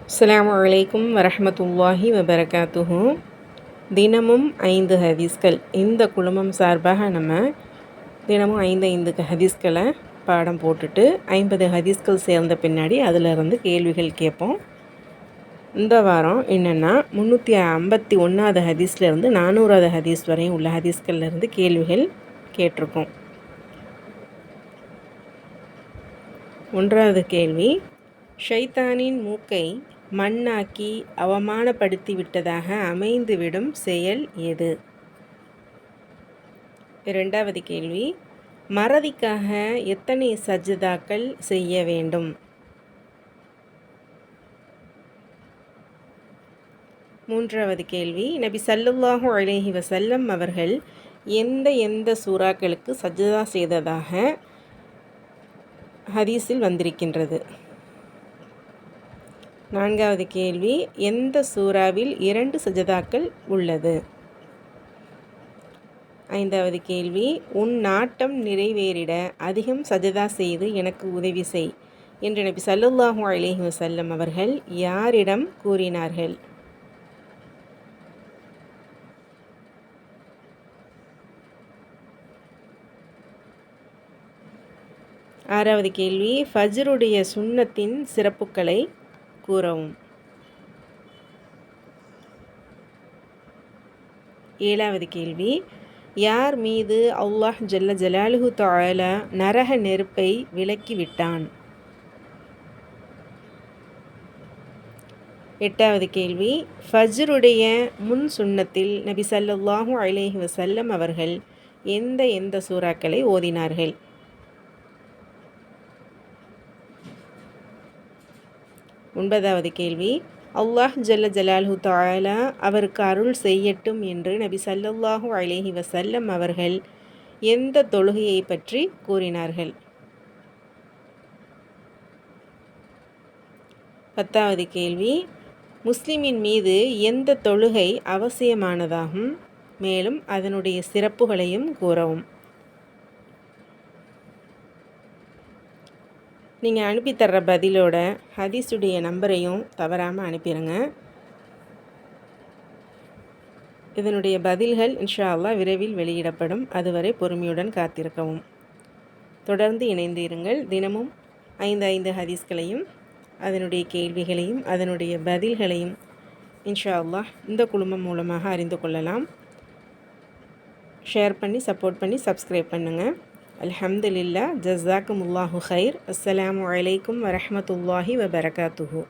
அஸ்ஸலாமு அலைக்கும் வரஹ்மத்துல்லாஹி வபரகாத்துஹு. தினமும் 5 ஹதீஸ்கள். இந்த குழுமம் சார்பாக நம்ம தினமும் 5 ஹதீஸ்களை பாடம் போட்டுட்டு 50 ஹதீஸ்கள் சேர்ந்த பின்னாடி அதிலிருந்து கேள்விகள் கேட்போம். இந்த வாரம் என்னென்னா 351வது ஹதீஸ்லேருந்து 400வது ஹதீஸ் வரையும் உள்ள ஹதீஸ்கள்லேருந்து கேள்விகள் கேட்டிருக்கோம். 1வது கேள்வி, ஷைத்தானின் மூக்கை மண்ணாக்கி அவமானப்படுத்தி விட்டதாக அமைந்துவிடும் செயல் எது? 2வது கேள்வி, மறதிக்காக எத்தனை சஜ்தாக்கள் செய்ய வேண்டும்? 3வது கேள்வி, நபி ஸல்லல்லாஹு அலைஹி வஸல்லம் அவர்கள் எந்த சூறாக்களுக்கு சஜ்தா செய்ததாக ஹதீஸில் வந்திருக்கின்றது? 4வது கேள்வி, எந்த சூறாவில் 2 சஜதாக்கள் உள்ளது? 5வது கேள்வி, உன் நாட்டம் நிறைவேறிட அதிகம் சஜதா செய்து எனக்கு உதவி செய் என்று நபி ஸல்லல்லாஹு அலைஹி வஸல்லம் அவர்கள் யாரிடம் கூறினார்கள்? 6வது கேள்வி, ஃபஜ்ருடைய சுன்னத்தின் சிறப்புகளை கூறவும். 7வது கேள்வி, யார் மீது அல்லாஹ் ஜல்ல ஜலாலுஹு தஆலா நரக நெருப்பை விலக்கிவிட்டான்? 8வது கேள்வி, ஃபஜ்ருடைய முன் சுன்னத்தில் நபி ஸல்லல்லாஹு அலைஹி வஸல்லம் அவர்கள் எந்த சூறாக்களை ஓதினார்கள்? 9வது கேள்வி, அல்லாஹ் ஜல்ல ஜலாலுஹு தஆலா அவருக்கு அருள் செய்யட்டும் என்று நபி ஸல்லல்லாஹு அலைஹி வஸல்லம் அவர்கள் எந்த தொழுகையை பற்றி கூறினார்கள்? 10வது கேள்வி, முஸ்லிமின் மீது எந்த தொழுகை அவசியமானதாகும்? மேலும் அதனுடைய சிறப்புகளையும் கூறவும். நீங்கள் அனுப்பித்தர்ற பதிலோட ஹதீஸுடைய நம்பரையும் தவறாமல் அனுப்பிடுங்க. இதனுடைய பதில்கள் இன்ஷா அல்லாஹ் விரைவில் வெளியிடப்படும். அதுவரை பொறுமையுடன் காத்திருக்கவும். தொடர்ந்து இணைந்து இருங்கள். தினமும் 5 ஹதீஸ்களையும் அதனுடைய கேள்விகளையும் அதனுடைய பதில்களையும் இன்ஷா அல்லாஹ் இந்த குழுமம் மூலமாக அறிந்து கொள்ளலாம். ஷேர் பண்ணி சப்போர்ட் பண்ணி சப்ஸ்கிரைப் பண்ணுங்கள். அல்ஹம்துலில்லாஹ். ஜஸாக்குமுல்லாஹு ஹைர். அஸ்ஸலாமு அலைக்கும் வரஹ்மத்துல்லாஹி வபரகாத்துஹு.